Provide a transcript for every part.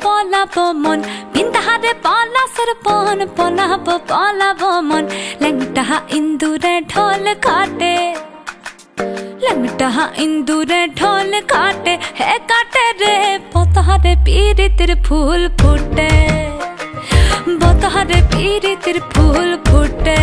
পলাবো মন বিন্দাহারে পলাশের বন পলাবো মন ল্যাংটা ইন্দুরে ঢোল কাটে ল্যাংটা ইন্দুরে ঢোল কাটে হে কাটে রে বতহারে পীরিতের ফুল ফুটে বতহারে পীরিতের ফুল ফুটে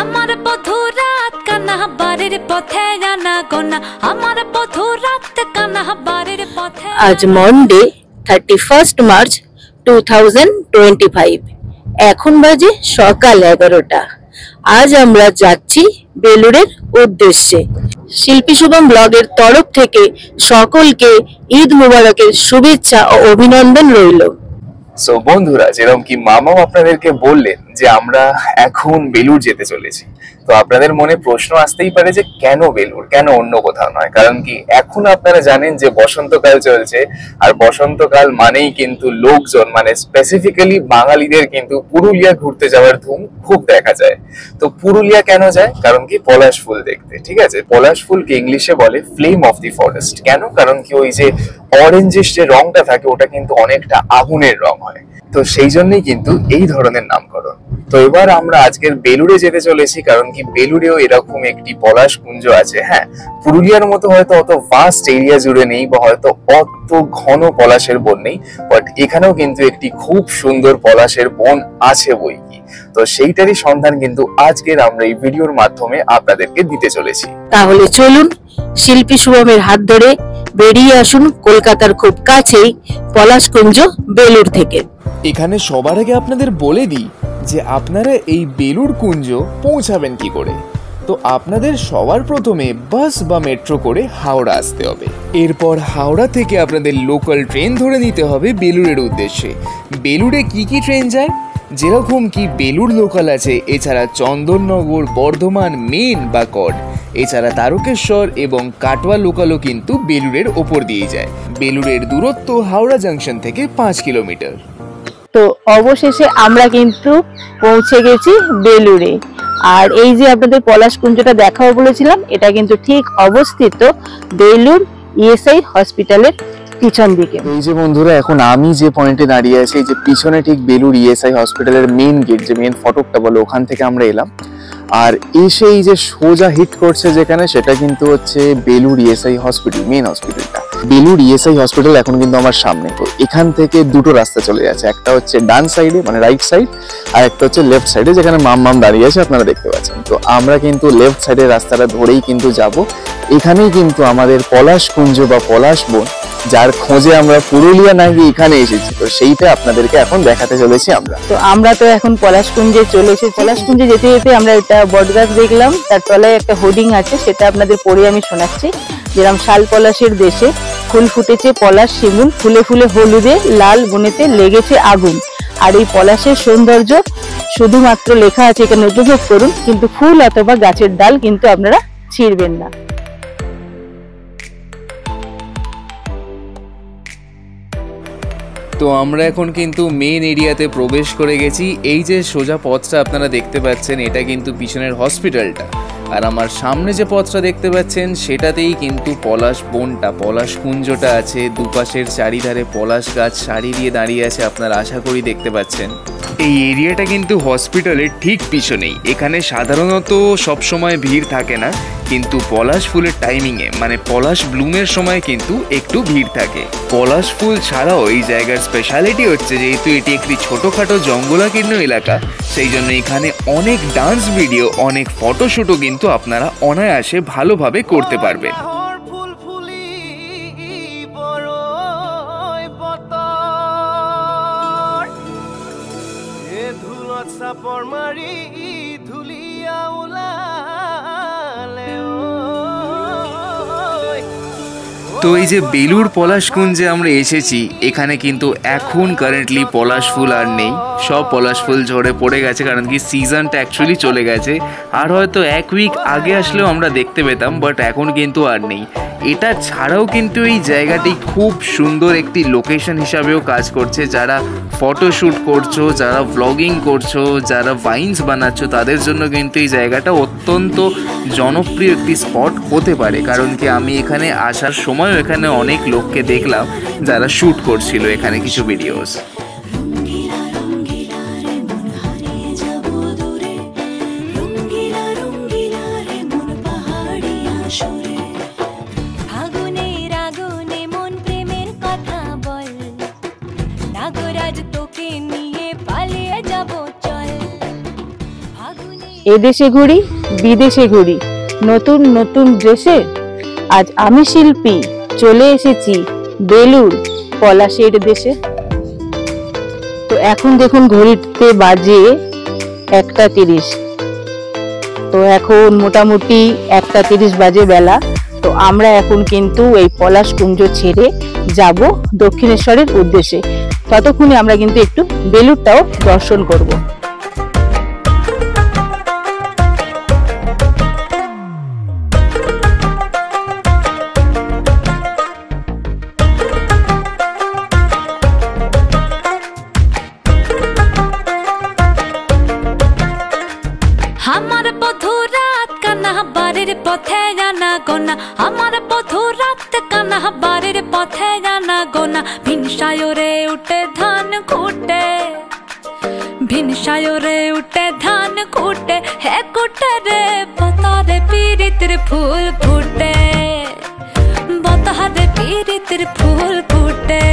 আমার বধূ রাত কানা বাড়ির পথে জানা গোনা আমার বধূ রাত কানা বাড়ির পথে। আজ মন্ডে 31 মার্চ 2025 এখন বাজে সকাল 11টা। আজ আমরা যাচ্ছি বেলুড়ের উদ্দেশ্যে। শিল্পী শুভম ব্লগের তরফ থেকে সকলকে ঈদ মুবারকের শুভেচ্ছা ও অভিনন্দন রইল। সো বন্ধুরা, যেরকম কি মামাও আপনাদেরকে বললেন যে আমরা এখন বেলুড় যেতে চলেছি, তো আপনাদের মনে প্রশ্ন আসতেই পারে যে কেন বেলুড়, কেন অন্য কোথাও নয়। কারণ কি এখন আপনারা জানেন যে বসন্তকাল চলছে, আর বসন্তকাল মানেই কিন্তু লোকজন মানে স্পেসিফিক্যালি বাঙালিদের কিন্তু পুরুলিয়া ঘুরতে যাওয়ার ধুম খুব দেখা যায়। তো পুরুলিয়া কেন যায়? কারণ কি পলাশ ফুল দেখতে। ঠিক আছে, পলাশ ফুলকে ইংলিশে বলে ফ্লেম অফ দি ফরেস্ট। কেন? কারণ কি ওই যে অরেঞ্জিশ যে রংটা থাকে ওটা কিন্তু অনেকটা আগুনের রং হয়, তো সেই জন্যই কিন্তু এই ধরনের নামকরণ। তো এবার আমরা আজকের বেলুড়ে যেতে চলেছি, কারণ কি বেলুড়েও এরকম একটি পলাশ কুঞ্জ আছে। হ্যাঁ, পুরুলিয়ার মতো হয়তো অত ভাস্ট এরিয়া জুড়ে নেই বা হয়তো অত ঘন পলাশের বন নেই, বাট এখানেও কিন্তু একটি খুব সুন্দর পলাশের বন আছে বই কি। তো সেইটারই সন্ধান কিন্তু আজকের আমরা এই ভিডিওর মাধ্যমে আপনাদেরকে দিতে চলেছি। তাহলে চলুন শিল্পী শুভমের হাত ধরে বেরিয়ে আসুন কলকাতার খুব কাছেই পলাশকুঞ্জ বেলুড় থেকে। এখানে সবার আগে আপনাদের বলে দিই যে আপনারা এই বেলুড় কুঞ্জ পৌঁছাবেন কি করে। তো আপনাদের সবার প্রথমে বাস বা মেট্রো করে হাওড়া আসতে হবে। এরপর হাওড়া থেকে আপনাদের লোকাল ট্রেন ধরে নিতে হবে বেলুড়ের উদ্দেশ্যে। বেলুড়ে কি কি ট্রেন যায়? যেরকম কি বেলুড় লোকাল আছে, এছাড়া চন্দননগর, বর্ধমান মেন বা কড, এছাড়া তারকেশ্বর এবং কাটোয়া লোকালও কিন্তু বেলুড়ের ওপর দিয়ে যায়। বেলুড়ের দূরত্ব হাওড়া জাংশন থেকে 5 কিলোমিটার। তো অবশেষে আমরা কিন্তু পৌঁছে গেছি বেলুড়ে। আর এই যে আপনাদের পলাশ কুঞ্জটা দেখাবো বলেছিলাম, এটা কিন্তু ঠিক অবস্থিত বেলুড় ইএসআই হসপিটালের পিছন দিকে। এই যে বন্ধুরা, এখন আমি যে পয়েন্টে দাঁড়িয়ে আছি, এই যে পিছনে ঠিক বেলুড় ইএসআই হসপিটালের মেইন গেট, যে মেইন ফটকটা বলে, ওখান থেকে আমরা এলাম। আর এসে এই যে সোজা হিট করছে যেখানে, সেটা কিন্তু হচ্ছে বেলুড় ইএসআই হসপিটাল, মেইন হসপিটালটা। বেলুড় ইএসআই হসপিটাল এখন কিন্তু আমার সামনে। তো এখান থেকে দুটো রাস্তা চলে যাচ্ছে, একটা হচ্ছে ডান সাইডে মানে রাইট সাইড, আর একটা হচ্ছে লেফট সাইডে যেখানে মাম দাঁড়িয়ে আছে আপনারা দেখতে পাচ্ছেন। তো আমরা কিন্তু লেফট সাইডের রাস্তাটা ধরেই কিন্তু যাব। এখানেই কিন্তু আমাদের পলাশ কুঞ্জ বা পলাশ বন, যার খোঁজে আমরা পুরুলিয়া না গিয়ে এখানে এসেছি, তো সেইটা আপনাদেরকে এখন দেখাতে চলেছি আমরা। তো আমরা তো এখন পলাশ কুঞ্জে চলে এসেছি। পলাশ কুঞ্জে যেতে যেতে আমরা একটা বটগাছ দেখলাম, তার তলায় একটা হোর্ডিং আছে, সেটা আপনাদের পড়ে আমি শোনাচ্ছি। যেরকম শাল পলাশের দেশে ফুল ফুটেছে পলাশ শিমুল, ফুলে ফুলে হলুদে লাল বনেতে লেগেছে আগুন। আর এই পলাশের সৌন্দর্য শুধুমাত্র লেখা আছে এখানে উপভোগ করুন, কিন্তু ফুল অথবা গাছের ডাল কিন্তু আপনারা ছিঁড়বেন না। তো আমরা এখন কিন্তু মেন এরিয়াতে প্রবেশ করে গেছি। এই যে সোজা পথটা আপনারা দেখতে পাচ্ছেন, এটা কিন্তু পিছনের হসপিটালটা। আর আমার সামনে যে পথটা দেখতে পাচ্ছেন, সেটাতেই কিন্তু পলাশ বনটা, পলাশ কুঞ্জটা আছে। দুপাশের চারিধারে পলাশ গাছ সারি দিয়ে দাঁড়িয়ে আছে, আপনারা আশা করি দেখতে পাচ্ছেন। এই এরিয়াটা কিন্তু হসপিটালের ঠিক পিছনেই। এখানে সাধারণত সবসময় ভিড় থাকে না, কিন্তু পলাশ ফুলের টাইমিংয়ে মানে পলাশ ব্লুমের সময় কিন্তু একটু ভিড় থাকে। পলাশ ফুল ছাড়াও এই জায়গার স্পেশালিটি হচ্ছে, যেহেতু এটি একটি ছোটোখাটো জঙ্গলাকীর্ণ এলাকা, সেই জন্য এখানে অনেক ডান্স ভিডিও, অনেক ফটোশ্যুটও কিন্তু আপনারা অনায়াসে ভালোভাবে করতে পারবেন। তো এই যে বেলুড় পলাশ কুঞ্জে আমরা এসেছি, এখানে কিন্তু এখন কারেন্টলি পলাশ ফুল আর নেই। সব পলাশ ফুল ঝরে পড়ে গেছে, কারণ কি সিজনটা অ্যাকচুয়ালি চলে গেছে। আর হয়তো 1 উইক আগে আসলেও আমরা দেখতে পেতাম, বাট এখন কিন্তু আর নেই। এটা ছাড়াও কিন্তু এই জায়গাটি খুব সুন্দর একটি লোকেশন হিসাবেও কাজ করছে। যারা ফটোশ্যুট করছো, যারা ব্লগিং করছো, যারা ভাইন্স বানাচ্ছ, তাদের জন্য কিন্তু এই জায়গাটা অত্যন্ত জনপ্রিয় একটি স্পট হতে পারে। কারণ কি আমি এখানে আসার সময়ও এখানে অনেক লোককে দেখলাম যারা শ্যুট করছিল এখানে কিছু ভিডিওস। এদেশে ঘুরি বিদেশে ঘুরি নতুন নতুন ড্রেসে, আজ আমি শিল্পী চলে এসেছি বেলুর পলাশের দেশে। তো এখন দেখুন ঘড়িতে বাজে 1:30। তো এখন মোটামুটি 1:30 বাজে বেলা। তো আমরা এখন কিন্তু এই পলাশ কুঞ্জ ছেড়ে যাব দক্ষিণেশ্বরের উদ্দেশ্যে। ততক্ষণে আমরা কিন্তু একটু বেলুরটাও দর্শন করব। আমার বধূ রাত কানা বাড়ির পথে জানা গোনা, আমার বধূ রাত কানা বাড়ির পথে জানা গোনা। ভিনসায়রে উঠে ধান খুঁটে, ভিনসায়রে উঠে ধান খুঁটে, হে কুটে রে বতারে পীড়িতের ফুল ফুটে, বতারে পীড়িতের ফুল ফুটে।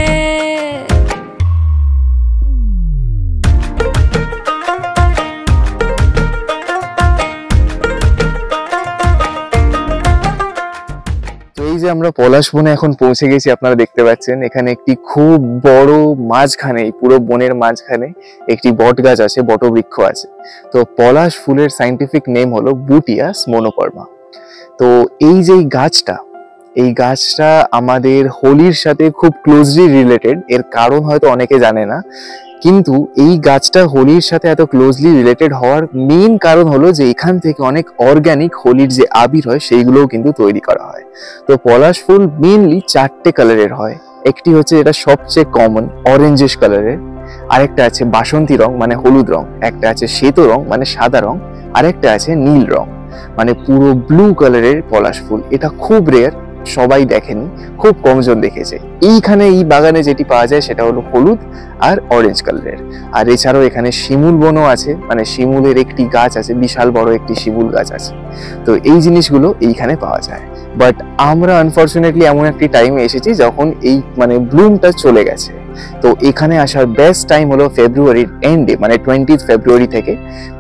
এই যে আমরা পলাশ বনে এখন পৌঁছে গেছি, আপনারা দেখতে পাচ্ছেন এখানে একটি খুব বড় মাঝখানে, পুরো বনের মাঝখানে একটি বট গাছ আছে, বটবৃক্ষ আছে। তো পলাশ ফুলের সাইন্টিফিক নেম হলো বুটিয়াস মনোকর্মা। তো এই যে এই গাছটা আমাদের হোলির সাথে খুব ক্লোজলি রিলেটেড। এর কারণ হয়তো অনেকে জানে না, কিন্তু এই গাছটা হোলির সাথে এত ক্লোজলি রিলেটেড হওয়ার মেইন কারণ হলো যে এখান থেকে অনেক অর্গানিক হোলির যে আবির হয় সেইগুলোও কিন্তু তৈরি করা হয়। তো পলাশ ফুল মেইনলি 4টে কালারের হয়। একটি হচ্ছে যেটা সবচেয়ে কমন অরেঞ্জিশ কালারের, আরেকটা আছে বাসন্তী রং মানে হলুদ রং, একটা আছে শ্বেত রং মানে সাদা রং, আরেকটা আছে নীল রং মানে পুরো ব্লু কালারের পলাশ ফুল। এটা খুব রেয়ার, সবাই দেখেনি, খুব কমজন দেখেছে। এইখানে এই বাগানে যেটি পাওয়া যায় সেটা হলো হলুদ আর অরেঞ্জ কালারের। আর এছাড়াও এখানে শিমুল বনও আছে, মানে শিমুলের একটি গাছ আছে, বিশাল বড় একটি শিমুল গাছ আছে। তো এই জিনিসগুলো এইখানে পাওয়া যায়। বাট আমরা আনফরচুনেটলি এমন একটি টাইমে এসেছি যখন এই মানে ব্লুমটা চলে গেছে। তো এখানে আসার বেস্ট টাইম হলো ফেব্রুয়ারির এন্ডে, মানে 20 ফেব্রুয়ারি থেকে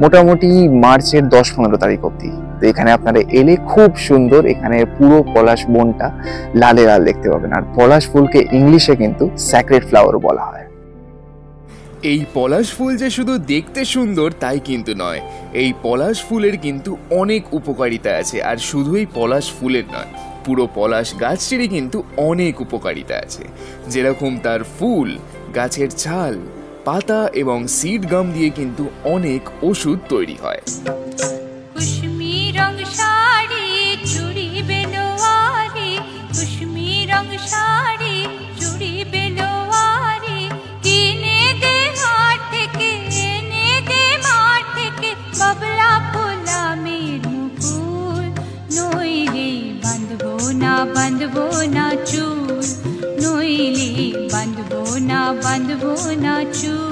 মোটামুটি মার্চের 10-15 তারিখ অব্দি। তো এখানে আপনারা এলে খুব সুন্দর, এখানে পুরো পলাশ বনটা লালে লাল দেখতে পাবেন। আর পলাশ ফুলকে ইংলিশে কিন্তু স্যাক্রেড ফ্লাওয়ার বলা হয়। এই পলাশ ফুল যে শুধু দেখতে সুন্দর তাই কিন্তু নয়, এই পলাশ ফুলের কিন্তু অনেক উপকারিতা আছে। আর শুধু এই পলাশ ফুলের নয়, পুরো পলাশ গাছটিরই কিন্তু অনেক উপকারিতা আছে। যেরকম তার ফুল, গাছের ছাল, পাতা এবং সিড গাম দিয়ে কিন্তু অনেক ওষুধ তৈরি হয়। কুসুমি রং শাড়ি চুড়ি বেনোয়ারি, কুসুমি রং শাড়ি চুড়ি বেনোয়ারি, কিনে দে হাট থেকে এনে দে মাঠ থেকে, বাবলা ফুলামের মুকুল, নইলে বাঁধবো না চুল, নইলে বাঁধবো না চুল।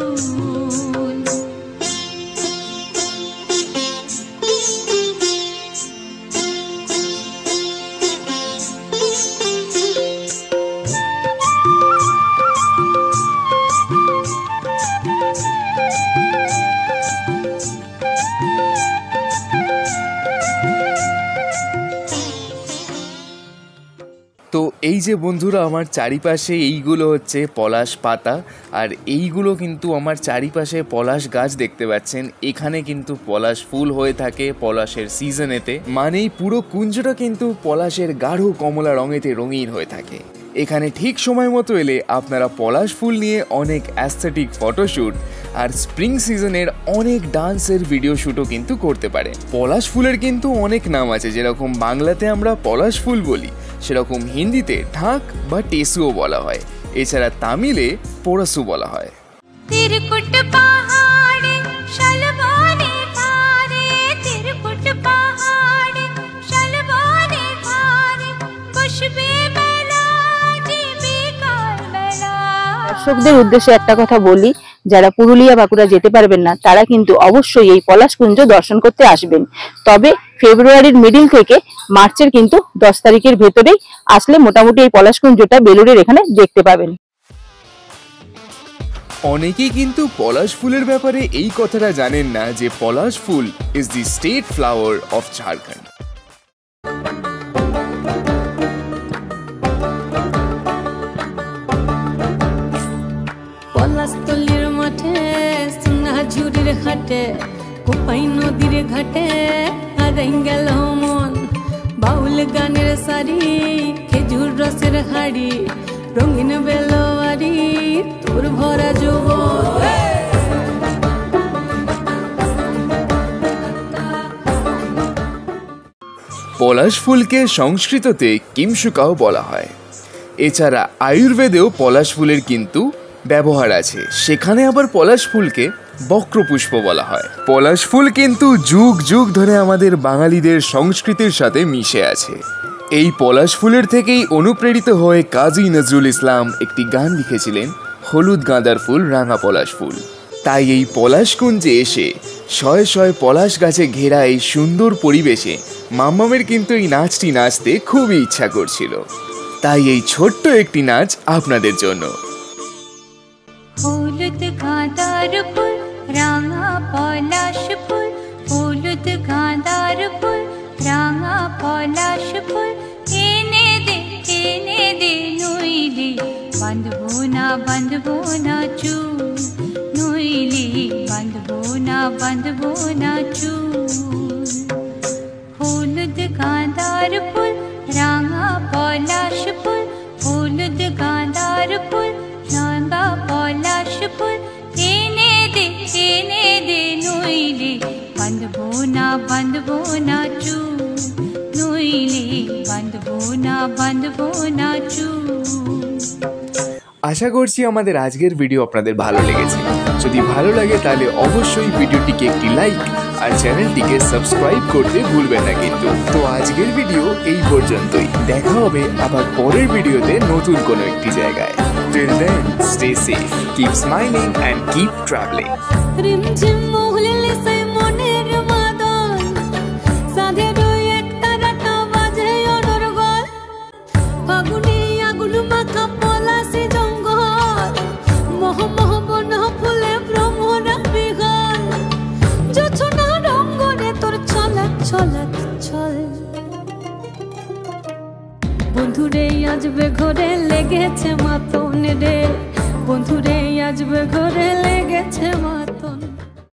তো এই যে বন্ধুরা আমার চারিপাশে এইগুলো হচ্ছে পলাশ পাতা, আর এইগুলো কিন্তু আমার চারিপাশে পলাশ গাছ দেখতে পাচ্ছেন। এখানে কিন্তু পলাশ ফুল হয়ে থাকে পলাশের সিজনেতে, মানে পুরো কুঞ্জটা কিন্তু পলাশের গাঢ় কমলা রঙেতে রঙিন হয়ে থাকে। এখানে ঠিক সময় মতো এলে আপনারা পলাশ ফুল নিয়ে অনেক অ্যাস্থেটিক ফটোশ্যুট আর স্প্রিং সিজনের অনেক ডান্সের ভিডিও শ্যুটও কিন্তু করতে পারে। পলাশ ফুলের কিন্তু অনেক নাম আছে, যেরকম বাংলাতে আমরা পলাশ ফুল বলি, সেরকম হিন্দিতে ঢাক বা টেসুও বলা হয়, এছাড়া তামিলে পোরাসু বলা হয়। দর্শকদের উদ্দেশ্যে একটা কথা বলি, যারা পুরুলিয়া বাঁকুড়া যেতে পারবেন না তারা কিন্তু অবশ্যই এই পলাশকুঞ্জ দর্শন করতে আসবেন। তবে ফেব্রুয়ারির মিডিল থেকে মার্চের কিন্তু 10 তারিখের ভেতরেই আসলে মোটামুটি এই পলাশকুঞ্জটা বেলুড়ের এখানে দেখতে পাবেন। অনেকেই কিন্তু পলাশ ফুলের ব্যাপারে এই কথাটা জানেন না যে পলাশ ফুল is the state flower of Jharkhand. পলাশতলির মাঠে সোনা ঝুড়ির ঘাটে কোপাই নদীর ঘাটে হারাই গেল মন, বাউল গানের শাড়ি খেজুর রসের হাড়ি রঙিন বেলোয়ারি তোর ভরা যৌবন। পলাশ ফুলকে সংস্কৃততে কিমশুকাও বলা হয়। এছাড়া আয়ুর্বেদেও পলাশ ফুলের কিন্তু ব্যবহার আছে, সেখানে আবার পলাশ ফুলকে বক্রপুষ্প বলা হয়। পলাশ ফুল কিন্তু যুগ যুগ ধরে আমাদের বাঙালিদের সংস্কৃতির সাথে মিশে আছে। এই পলাশ ফুলের থেকেই অনুপ্রেরিত হয়ে কাজী নজরুল ইসলাম একটি গান লিখেছিলেন, হলুদ গাঁদার ফুল রাঙা পলাশ ফুল। তাই এই পলাশকুঞ্জে এসে শয়ে শয়ে পলাশ গাছে ঘেরা এই সুন্দর পরিবেশে মাম্মামের কিন্তু এই নাচটি নাচতে খুবই ইচ্ছা করছিল। তাই এই ছোট্ট একটি নাচ আপনাদের জন্য। হলুদ গাঁদার ফুল রাঙা পলাশ ফুল, হলুদ গাঁদার ফুল রাঙা পলাশ ফুল, এনে দে নইলে বাঁধবো না চুল, নইলে বাঁধবো না চুল। হলুদ গাঁদার ফুল রাঙা পলাশ ফুল, হলুদ গাঁদার ফুল রাঙা পলাশ ফুল, এনে দে নইলে বাঁধবো না চুল, নইলে বাঁধবো না চুল। আশা করছি আমাদের আজকের ভিডিও আপনাদের ভালো লেগেছে। যদি ভালো লাগে তাহলে অবশ্যই ভিডিওটিকে একটি লাইক আর চ্যানেলটিকে সাবস্ক্রাইব করতে ভুলবেন না কিন্তু। তো আজকের ভিডিও এই পর্যন্তই, দেখা হবে আবার পরের ভিডিওতে নতুন কোনো একটি জায়গায়। Till then, stay safe, keep smiling and keep traveling. রিমঝিম মহুলে সে মনের মাদল, সাধের এক তারাটা বাজে অনর্গল, ফাগুনে আগুন মাখা পলাশি জঙ্গল, মহ মহ বন ফুলে ভ্রমরা বিগল, জোছনা রঙ্গনে তোর ছলক ছলক ছল। বন্ধুরে আসবে ঘরে লেগেছে মাতন রে, বন্ধুরে আসবে ঘরে লেগেছে মাতন।